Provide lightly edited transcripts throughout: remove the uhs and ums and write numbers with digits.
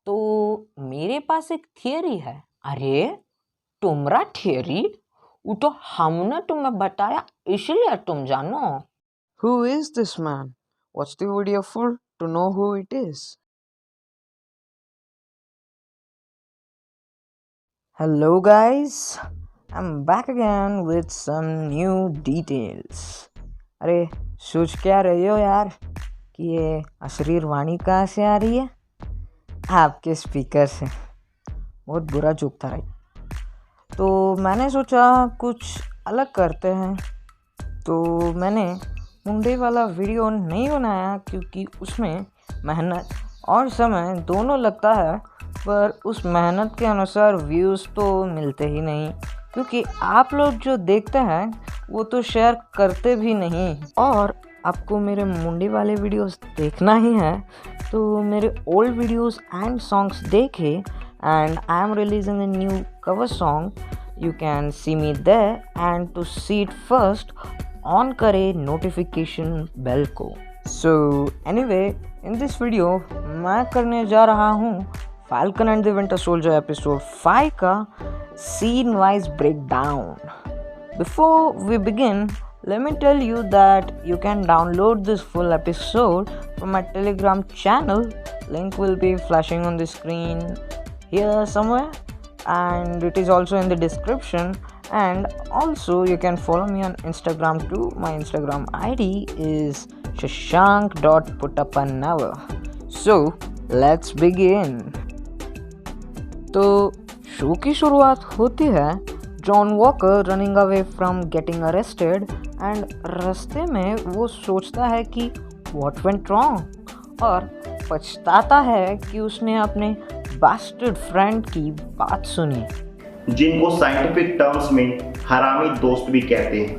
तो मेरे पास एक थियरी है। अरे तुम्हारा थियरी? वो तो हमने तुम्हें बताया इसलिए तुम जानो। Who is this man? Watch the video full to know who it is. Hello guys, I'm back again with some new details. अरे सोच क्या रहे हो यार कि ये अशरीर वाणी कहाँ से आ रही है? आपके स्पीकर से। बहुत बुरा जोक था राइट। तो मैंने सोचा कुछ अलग करते हैं, तो मैंने मुंडे वाला वीडियो नहीं बनाया क्योंकि उसमें मेहनत और समय दोनों लगता है, पर उस मेहनत के अनुसार व्यूज़ तो मिलते ही नहीं, क्योंकि आप लोग जो देखते हैं वो तो शेयर करते भी नहीं। और आपको मेरे मुंडे वाले वीडियोस देखना ही है तो मेरे ओल्ड वीडियोस एंड सॉन्ग्स देखें, and I am releasing a new cover song. You can see me there, and to see it first, on करे notification bell को. So anyway, in this video मैं करने जा रहा हूँ Falcon and the Winter Soldier episode 5 का scene wise breakdown. Before we begin, let me tell you that you can download this full episode from my Telegram channel. Link will be flashing on the screen here somewhere, and it is also in the description. And also you can follow me on Instagram too. My Instagram ID is shashank.putuppanever. So let's begin. तो show की शुरुआत होती है John walker running away from getting arrested, and रास्ते में वो सोचता है कि व्हाट वेंट रॉन्ग, और पछताता है कि उसने अपने बास्टर्ड फ्रेंड की बात सुनी, जिनको साइंटिफिक टर्म्स में हरामी दोस्त भी कहते हैं।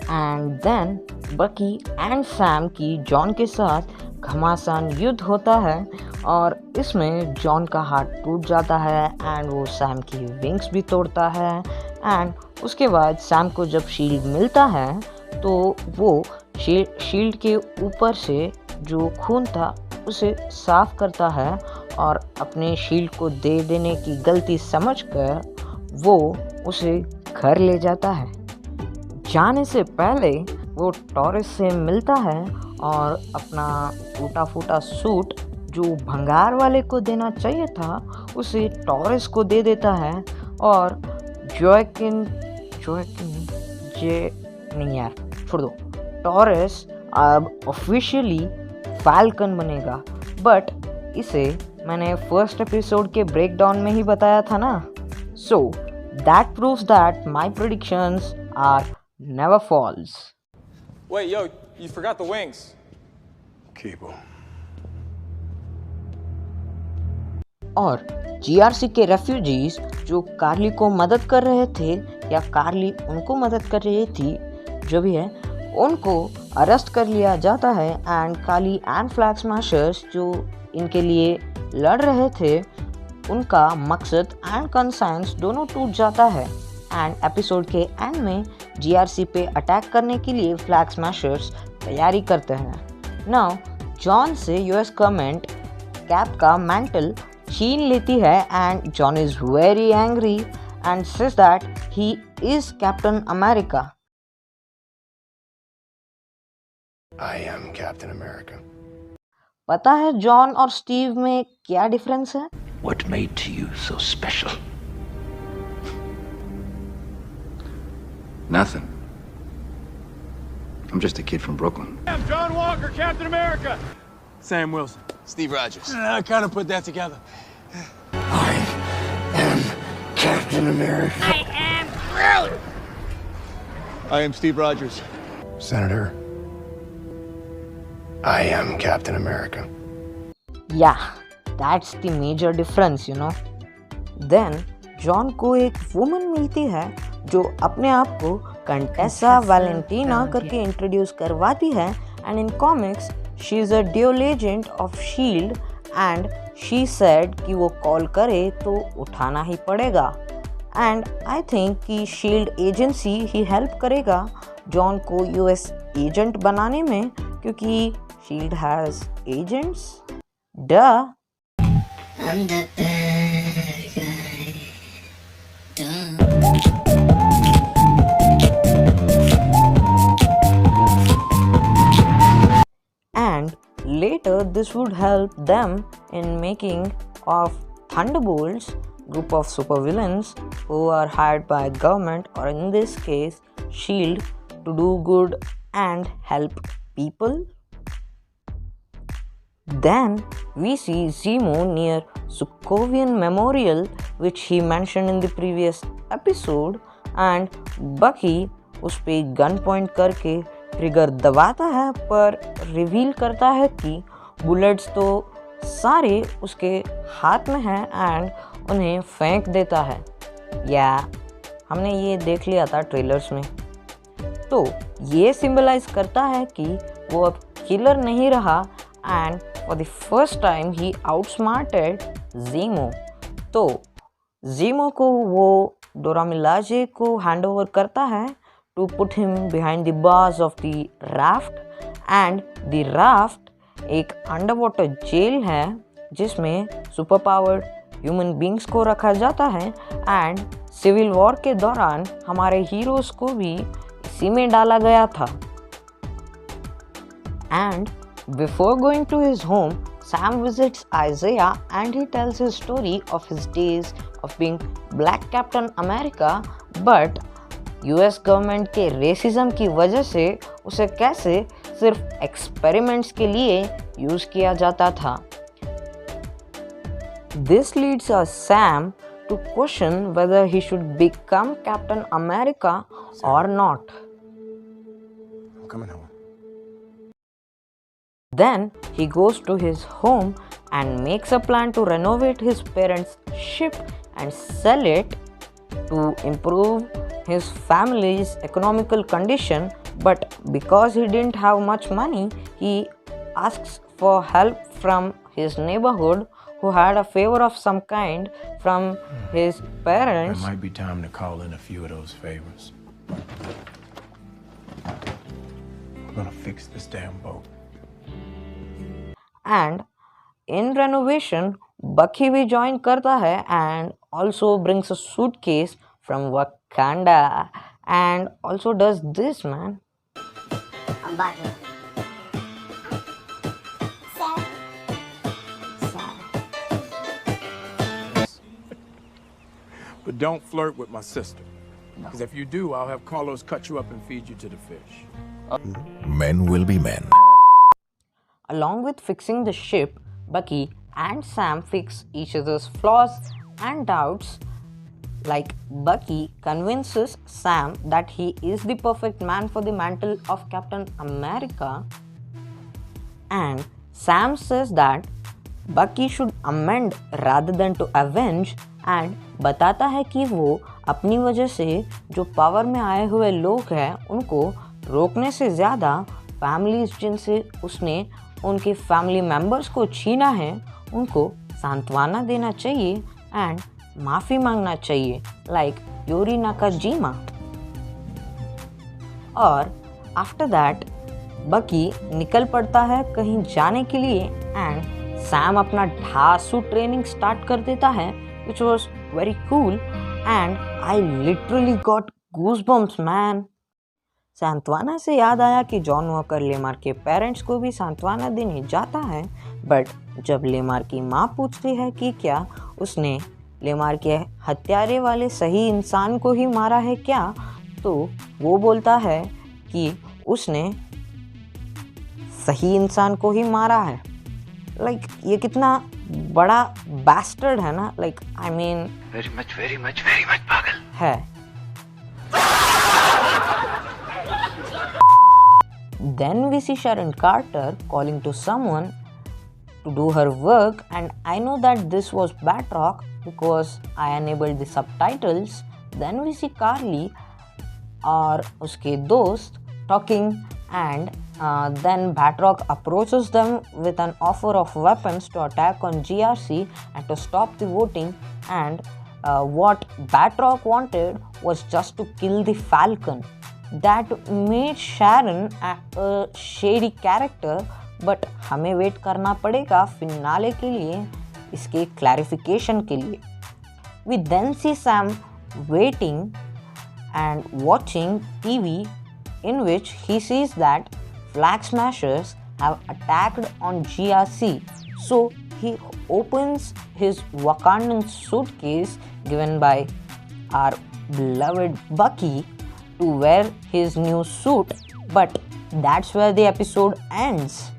एंड देन बकी एंड सैम की जॉन के साथ घमासान युद्ध होता है, और इसमें जॉन का हाथ टूट जाता है एंड वो सैम की विंग्स भी तोड़ता है। एंड उसके बाद सैम को जब शील्ड मिलता है तो वो शील्ड के ऊपर से जो खून था उसे साफ करता है, और अपने शील्ड को दे देने की गलती समझकर वो उसे घर ले जाता है। जाने से पहले वो टॉरस से मिलता है और अपना टूटा फूटा सूट जो भंगार वाले को देना चाहिए था उसे टॉरस को दे देता है, और जोएकिन नहीं यार छोड़ दो, टॉरस अब ऑफिशियली फैल्कन बनेगा। बट इसे मैंने फर्स्ट एपिसोड के ब्रेकडाउन में ही बताया था ना, so that proves that my predictions are never false. Wait, yo, you forgot the wings. Keep 'em. और जीआरसी के रेफ्यूजीज जो कार्ली को मदद कर रहे थे, या कार्ली उनको मदद कर रही थी, जो भी है, उनको अरेस्ट कर लिया जाता है। एंड कार्ली एंड फ्लैग स्मैशर्स जो इनके लिए लड़ रहे थे, उनका मकसद एंड कंसाइंस दोनों टूट जाता है। एंड एपिसोड के एंड में जीआरसी पे अटैक करने के लिए फ्लैग स्मैशर्स तैयारी करते हैं। नाउ जॉन से यूएस गवर्नमेंट कैप का मैंटल छीन लेती है, and John is very angry and says that he is captain America. I am Captain America. पता है जॉन और स्टीव में क्या डिफरेंस है? What made you so special? Nothing. I'm just a kid from Brooklyn. I'm John Walker, Captain America. Sam Wilson. Steve Rogers. I kind of put that together. I am Captain America. I am Groot. I am Steve Rogers. Senator, I am Captain America. Yeah, that's the major difference, you know. Then John को एक woman मिलती है जो अपने आप को Contessa Valentina करके introduce करवाती है, and in comics she is a dual agent of shield, and she said कि वो कॉल करे तो उठाना ही पड़ेगा। एंड आई थिंक कि शील्ड एजेंसी ही हेल्प करेगा जॉन को यूएस एजेंट बनाने में, क्योंकि शील्ड हैज़ एजेंट्स। डा I'm the bad guy. Duh. And later this would help them in making of Thunderbolts, group of supervillains who are hired by government, or in this case Shield, to do good and help people. Then we see Zemo near Sokovian Memorial, which he mentioned in the previous episode, and Bucky उस पे gun point करके trigger दबाता है, पर reveal करता है कि bullets तो सारे उसके हाथ में हैं एंड उन्हें फेंक देता है। या हमने ये देख लिया था ट्रेलर्स में। तो ये सिंबलाइज करता है कि वो अब किलर नहीं रहा and for the first time ही आउटस्मार्टेड ज़ीमो। तो ज़ीमो को वो डोरा मिलाजे को हैंड ओवर करता है to put him behind the bars of the raft, and the raft एक अंडरवाटर जेल है जिसमें सुपर पावर्ड ह्यूमन बींग्स को रखा जाता है। एंड सिविल वॉर के दौरान हमारे हीरोज को भी इसी में डाला गया था। And before going to his home, Sam visits Isaiah and he tells his story of his days of being Black Captain America, but US government के रेसिज्म की वजह से उसे कैसे सिर्फ एक्सपेरिमेंट्स के लिए यूज किया जाता था। This leads Sam to question whether he should become Captain America or not. I'm coming home. Then he goes to his home and makes a plan to renovate his parents' ship and sell it to improve his family's economical condition, but because he didn't have much money, he asks for help from his neighborhood who had a favor of some kind from his parents. It might be time to call in a few of those favors. I'm gonna fix this damn boat. And in renovation, Bucky भी join करता है and also brings a suitcase from Wakanda and also does this, man. I'm back here. But don't flirt with my sister. Because if you do, I'll have Carlos cut you up and feed you to the fish. Men will be men. Along with fixing the ship, Bucky and Sam fix each other's flaws and doubts. Like, Bucky convinces Sam that he is the perfect man for the mantle of Captain America, and Sam says that Bucky should amend rather than to avenge, and बताता है कि वो अपनी वजह से जो power में आए हुए लोग हैं उनको रोकने से ज़्यादा फैमिलीज जिनसे उसने उनके फैमिली मेम्बर्स को छीना है उनको सांत्वना देना चाहिए एंड माफ़ी मांगना चाहिए, लाइक योरी नाकाजीमा। और आफ्टर दैट बकी निकल पड़ता है कहीं जाने के लिए एंड सैम अपना ढासू ट्रेनिंग स्टार्ट कर देता है, which was very cool and I literally got goosebumps, man. सांत्वना से याद आया कि जॉन वॉकर लेमार के पेरेंट्स को भी सांत्वना देने जाता है, बट जब लेमार की माँ पूछती है कि क्या उसने लेमार के हत्यारे वाले सही इंसान को ही मारा है क्या, तो वो बोलता है कि उसने सही इंसान को ही मारा है। लाइक ये कितना बड़ा बैस्टर्ड है ना, like I mean Very much पागल है। Then we see Sharon Carter calling to someone to do her work, and I know that this was Batroc because I enabled the subtitles. Then we see Carly और उसके दोस्त talking, and then Batroc approaches them with an offer of weapons to attack on GRC and to stop the voting, and what Batroc wanted was just to kill the Falcon. That made Sharon a shady character, but हमें wait करना पड़ेगा finale के लिए इसके clarification के लिए। We then see Sam waiting and watching TV in which he sees that Flag Smashers have attacked on GRC. So he opens his Wakandan suitcase given by our beloved Bucky to wear his new suit, but that's where the episode ends.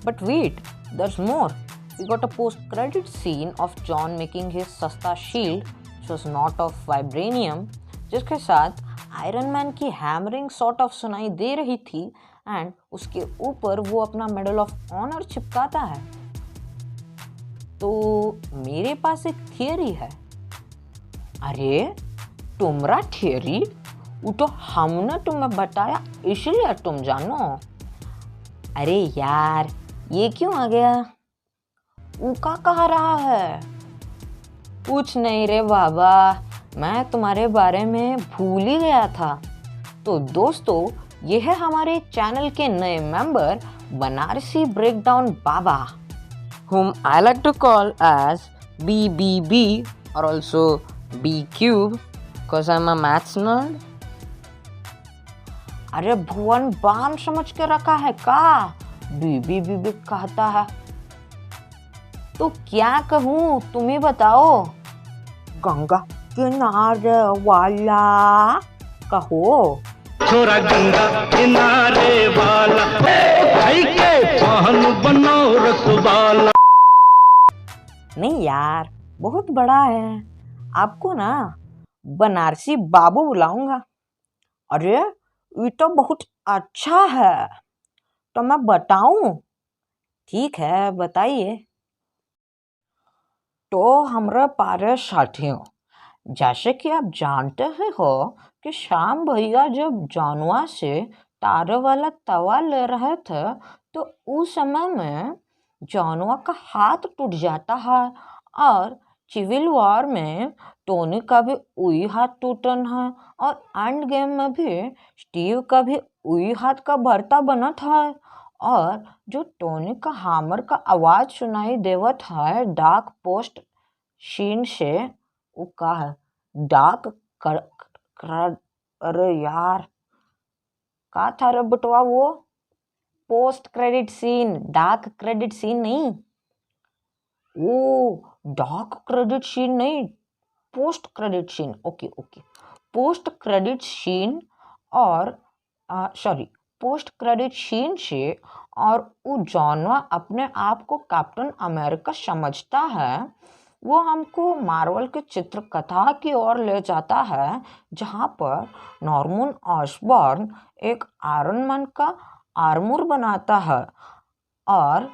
But wait, there's more. We got a post-credit scene of John making his Sasta shield, which was not of vibranium, जिसके साथ iron man की hammering sort of सुनाई दे रही थी and उसके ऊपर वो अपना मेडल ऑफ ऑनर चिपकाता है। तो मेरे पास एक थियरी है। अरे तुम्हारा थियरी? वो तो हमने तुम्हें बताया इसलिए तुम जानो। अरे यार ये क्यों आ गया? वो क्या कह रहा है? कुछ नहीं रे बाबा, मैं तुम्हारे बारे में भूल ही गया था। तो दोस्तों, ये है हमारे चैनल के नए member Banarasi breakdown Baba, whom I like to call as BBB or also B Cube because I'm a maths nerd. अरे भुवन बाम समझ के रखा है का? BBB कहता है तो क्या कहूँ, तुम ही बताओ। गंगा किनारे वाला कहो। छोरा गंगा किनारे वाला भाई के पहन बनो रसवाला। नहीं यार, बहुत बड़ा है, आपको ना बनारसी बाबू बुलाऊंगा। अरे ये तो बहुत अच्छा है, तो मैं बताऊं? ठीक है बताइए। तो हमारे पारे साथियों, जैसे कि आप जानते ही हो कि श्याम भैया जब जानवा से तारे वाला तवा ले रहे थे तो उस समय में जानवा का हाथ टूट जाता है और सिविल वॉर में टोनी का भी वही हाथ टूटन है और एंड गेम में भी स्टीव का भी वही हाथ का भरता बना था और जो टोनी का हामर का आवाज सुनाई देवत है डार्क पोस्ट शीन से, वो का है डार्क अरे यार का था रे बटवा, वो post credit scene, dark credit scene नहीं, वो डार्क क्रेडिट सीन नहीं, post credit scene. Okay post credit scene और सॉरी पोस्ट क्रेडिट सीन से और वो जानवा अपने आप को कैप्टन अमेरिका समझता है, वो हमको मार्वल के चित्रकथा की ओर ले जाता है जहाँ पर नॉर्मन ऑसबॉर्न एक आयरन मैन का आर्मर बनाता है और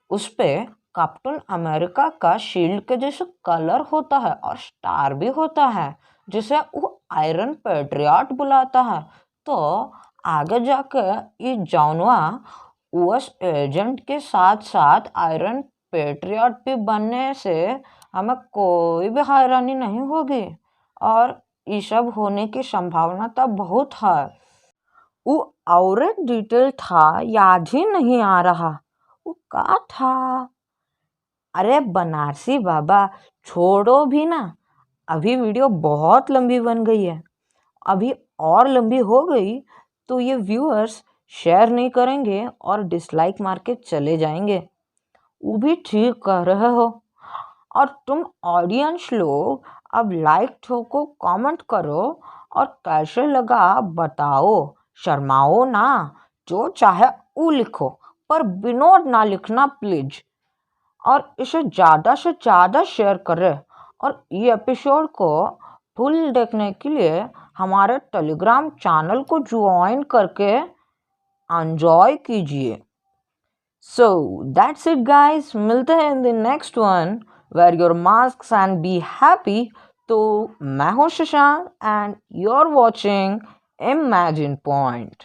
उस पे कैप्टन अमेरिका का शील्ड के जैसे कलर होता है और स्टार भी होता है जिसे वो आयरन पैट्रियट बुलाता है। तो आगे जाकर ये जानवा यूएस एजेंट के साथ साथ आयरन पैट्रियट भी बनने से हमें कोई भी हैरानी नहीं होगी और ये सब होने की संभावना तो बहुत है। वो और एक डिटेल था, याद ही नहीं आ रहा, वो क्या था? अरे बनारसी बाबा छोड़ो भी ना, अभी वीडियो बहुत लंबी बन गई है, अभी और लंबी हो गई तो ये व्यूअर्स शेयर नहीं करेंगे और डिसलाइक मार के चले जाएंगे। वो भी ठीक कह रहे हो। और तुम ऑडियंस लोग अब लाइक ठोको, कमेंट करो और कैसे लगा बताओ, शर्माओ ना, जो चाहे वो लिखो पर विनोद ना लिखना प्लीज। और इसे ज़्यादा से ज़्यादा शेयर करें और ये एपिसोड को फुल देखने के लिए हमारे टेलीग्राम चैनल को ज्वाइन करके एंजॉय कीजिए। सो दैट्स इट गाइस, मिलते हैं in the next one wear your masks and be happy. तो मैं हूँ Shashank and you are watching Imagine point.